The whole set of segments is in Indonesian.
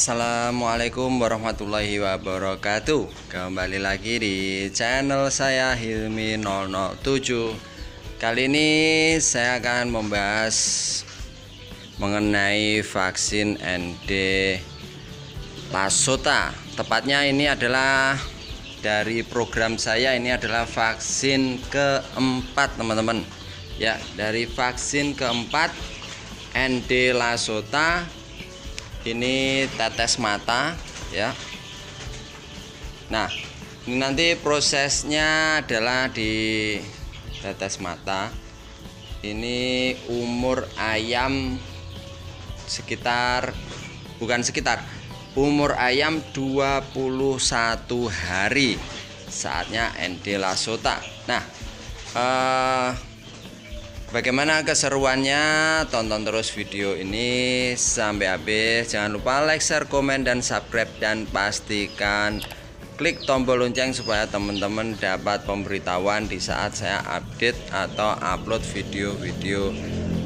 Assalamualaikum warahmatullahi wabarakatuh. Kembali lagi di channel saya Hilmi 007. Kali ini saya akan membahas mengenai vaksin ND Lasota. Tepatnya ini adalah dari program saya, ini adalah vaksin keempat teman-teman. Ya, dari vaksin keempat ND Lasota. Ini tetes mata ya. Nah, ini nanti prosesnya adalah di tetes mata. Ini umur ayam umur ayam 21 hari. Saatnya ND Lasota. Nah, bagaimana keseruannya? Tonton terus video ini sampai habis. Jangan lupa like, share, komen, dan subscribe. Dan pastikan klik tombol lonceng supaya teman-teman dapat pemberitahuan di saat saya update atau upload video-video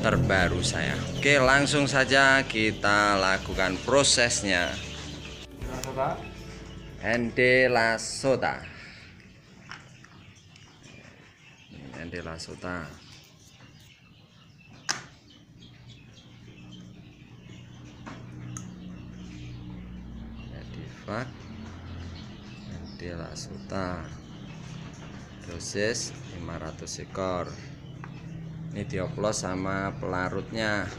terbaru saya. Oke, langsung saja kita lakukan prosesnya. ND Lasota. ND Lasota. ND Lasota dosis 500 ekor. Ini dioplos sama pelarutnya.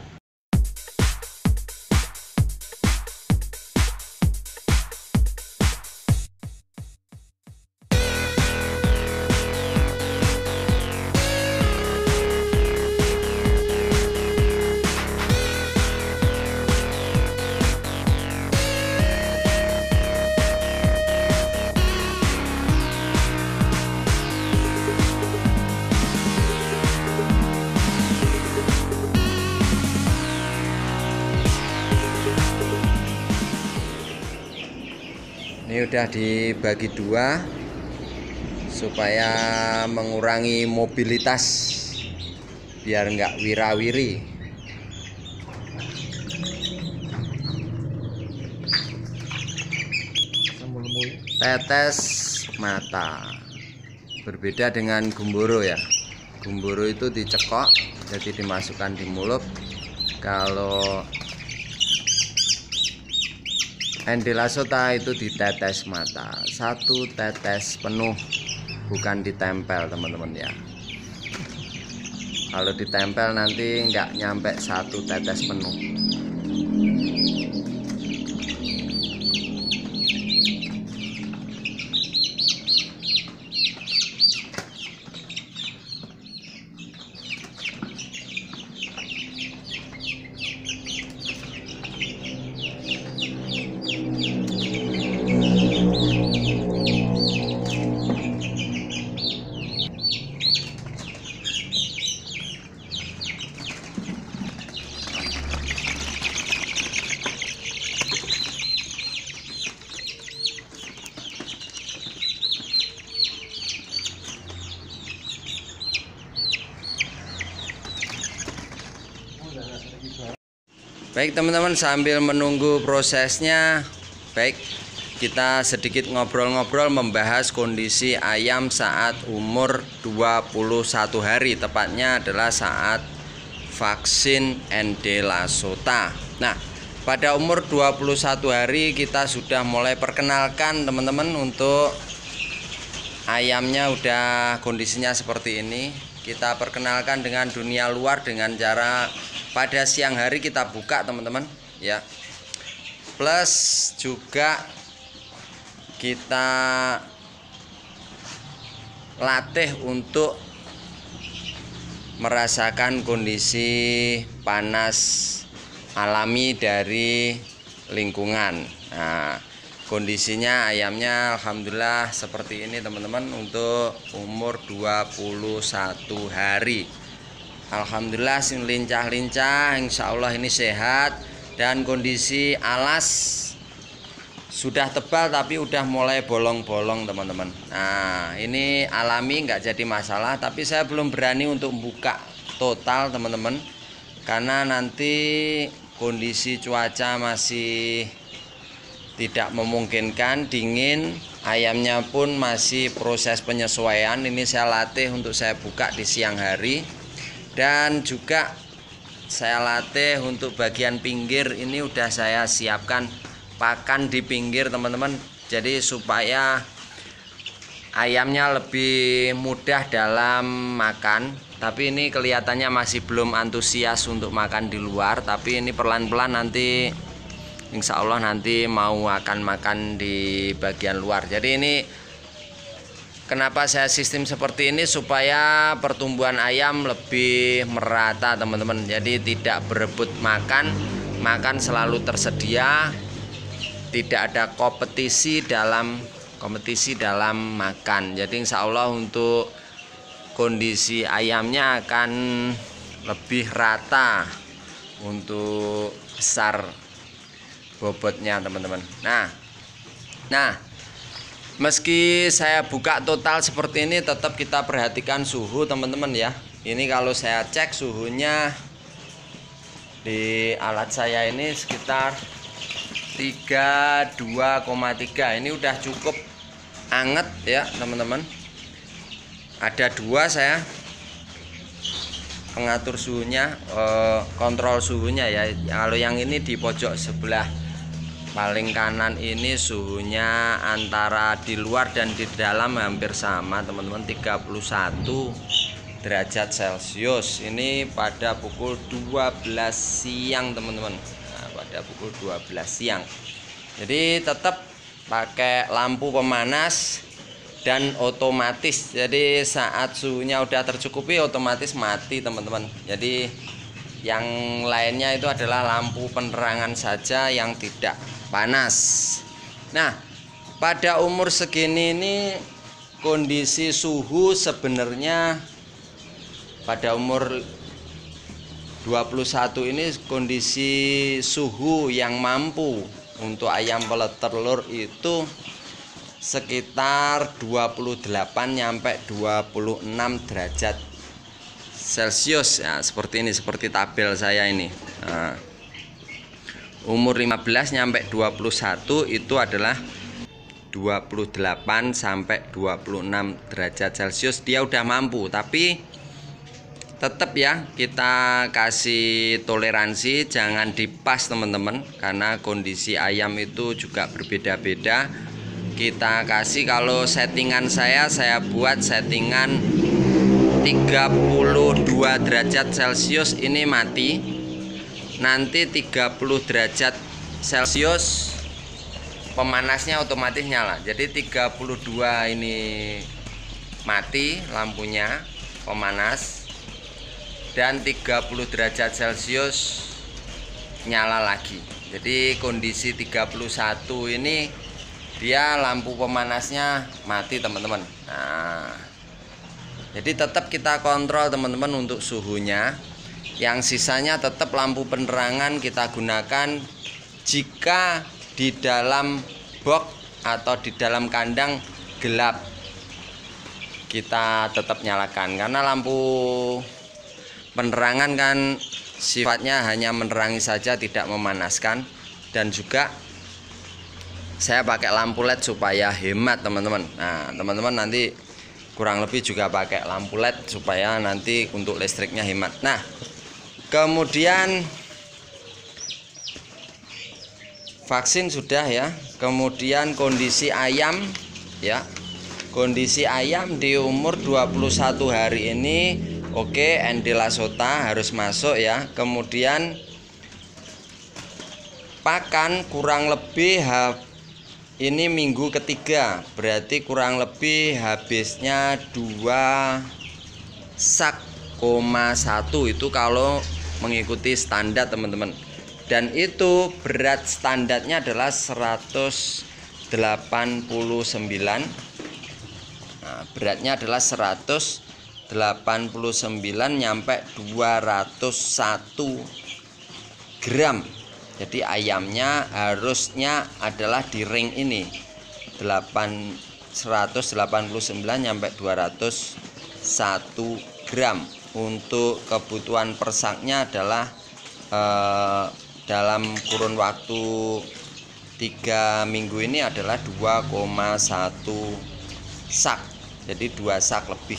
Ini udah dibagi dua supaya mengurangi mobilitas biar nggak wirawiri. Tetes mata berbeda dengan gumboro ya. Gumboro itu dicekok, jadi dimasukkan di mulut. Kalau ND Lasota itu ditetes mata, satu tetes penuh, bukan ditempel teman-teman ya. Kalau ditempel nanti nggak nyampe satu tetes penuh. Baik teman-teman, sambil menunggu prosesnya, baik kita sedikit ngobrol-ngobrol membahas kondisi ayam saat umur 21 hari. Tepatnya adalah saat vaksin ND Lasota. Nah, pada umur 21 hari kita sudah mulai perkenalkan teman-teman untuk ayamnya udah kondisinya seperti ini. Kita perkenalkan dengan dunia luar dengan cara pada siang hari kita buka teman-teman ya. Plus juga kita latih untuk merasakan kondisi panas alami dari lingkungan. Nah, kondisinya ayamnya alhamdulillah seperti ini teman-teman untuk umur 21 hari. Alhamdulillah lincah-lincah, insya Allah ini sehat. Dan kondisi alas sudah tebal tapi udah mulai bolong-bolong teman-teman. Nah, ini alami nggak jadi masalah, tapi saya belum berani untuk buka total teman-teman, karena nanti kondisi cuaca masih tidak memungkinkan dingin, ayamnya pun masih proses penyesuaian. Ini saya latih untuk saya buka di siang hari, dan juga saya latih untuk bagian pinggir ini udah saya siapkan pakan di pinggir teman-teman, jadi supaya ayamnya lebih mudah dalam makan. Tapi ini kelihatannya masih belum antusias untuk makan di luar, tapi ini pelan-pelan nanti insya Allah nanti mau akan makan di bagian luar. Jadi ini kenapa saya sistem seperti ini, supaya pertumbuhan ayam lebih merata teman-teman. Jadi tidak berebut makan, makan selalu tersedia, tidak ada kompetisi dalam makan. Jadi insya Allah untuk kondisi ayamnya akan lebih rata untuk besar bobotnya teman-teman. Nah, meski saya buka total seperti ini, tetap kita perhatikan suhu teman-teman ya. Ini kalau saya cek suhunya di alat saya ini sekitar 32,3. Ini udah cukup anget ya teman-teman. Ada dua saya pengatur suhunya, kontrol suhunya ya. Kalau yang ini di pojok sebelah paling kanan ini suhunya antara di luar dan di dalam hampir sama teman-teman, 31 derajat Celcius. Ini pada pukul 12 siang teman-teman. Nah, pada pukul 12 siang. Jadi tetap pakai lampu pemanas dan otomatis. Jadi saat suhunya udah tercukupi otomatis mati teman-teman. Jadi yang lainnya itu adalah lampu penerangan saja yang tidak panas. Nah, pada umur segini ini kondisi suhu sebenarnya pada umur 21 ini kondisi suhu yang mampu untuk ayam petelur itu sekitar 28 sampai 26 derajat Celcius ya, seperti ini, seperti tabel saya ini. Nah, umur 15 sampai 21 itu adalah 28 sampai 26 derajat Celcius, dia udah mampu. Tapi tetap ya kita kasih toleransi, jangan dipas teman-teman, karena kondisi ayam itu juga berbeda-beda. Kita kasih, kalau settingan saya buat settingan 32 derajat Celcius ini mati. Nanti 30 derajat Celcius pemanasnya otomatis nyala. Jadi 32 ini mati lampunya pemanas, dan 30 derajat Celcius nyala lagi. Jadi kondisi 31 ini dia lampu pemanasnya mati teman-teman. Nah, jadi tetap kita kontrol teman-teman untuk suhunya. Yang sisanya tetap lampu penerangan kita gunakan. Jika di dalam box atau di dalam kandang gelap, kita tetap nyalakan, karena lampu penerangan kan sifatnya hanya menerangi saja, tidak memanaskan. Dan juga saya pakai lampu LED supaya hemat teman-teman. Nah, teman-teman nanti kurang lebih juga pakai lampu LED supaya nanti untuk listriknya hemat. Nah, kemudian vaksin sudah ya. Kemudian kondisi ayam ya. Kondisi ayam di umur 21 hari ini oke, Endelasota harus masuk ya. Kemudian pakan kurang lebih ini minggu ketiga, berarti kurang lebih habisnya 2,1 sak itu kalau mengikuti standar teman-teman. Dan itu berat standarnya adalah 189. Nah, beratnya adalah 189 nyampe 201 gram. Jadi ayamnya harusnya adalah di ring ini 189 sampai 201 gram. Untuk kebutuhan persaknya adalah dalam kurun waktu 3 minggu ini adalah 2,1 sak. Jadi 2 sak lebih.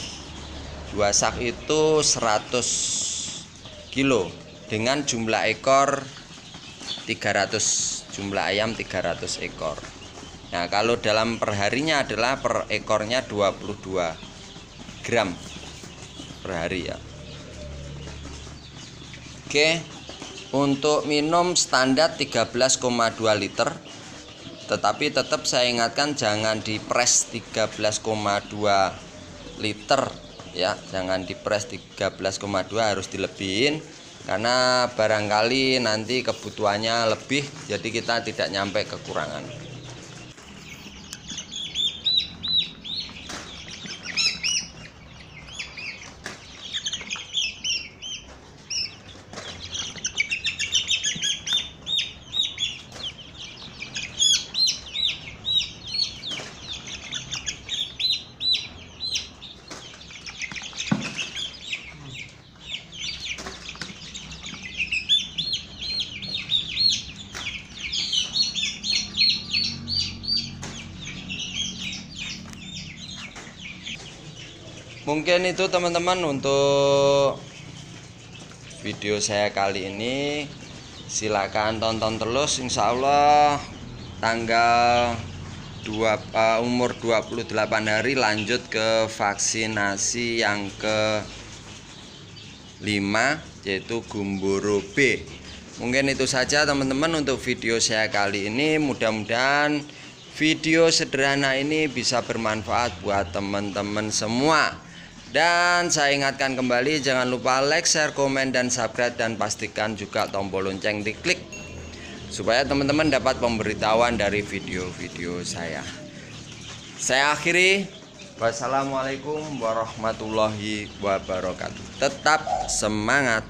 2 sak itu 100 kilo dengan jumlah ekor 300, jumlah ayam 300 ekor. Nah, kalau dalam perharinya adalah per ekornya 22 gram per hari ya. Oke, untuk minum standar 13,2 liter. Tetapi tetap saya ingatkan jangan dipres 13,2 liter ya, jangan dipres 13,2, harus dilebihin karena barangkali nanti kebutuhannya lebih, jadi kita tidak nyampe kekurangan. Mungkin itu teman-teman untuk video saya kali ini. Silakan tonton terus, insya Allah tanggal umur 28 hari lanjut ke vaksinasi yang ke-5, yaitu Gumboro B. Mungkin itu saja teman-teman untuk video saya kali ini. Mudah-mudahan video sederhana ini bisa bermanfaat buat teman-teman semua. Dan saya ingatkan kembali, jangan lupa like, share, komen, dan subscribe, dan pastikan juga tombol lonceng diklik supaya teman-teman dapat pemberitahuan dari video-video saya. Saya akhiri, wassalamualaikum warahmatullahi wabarakatuh. Tetap semangat.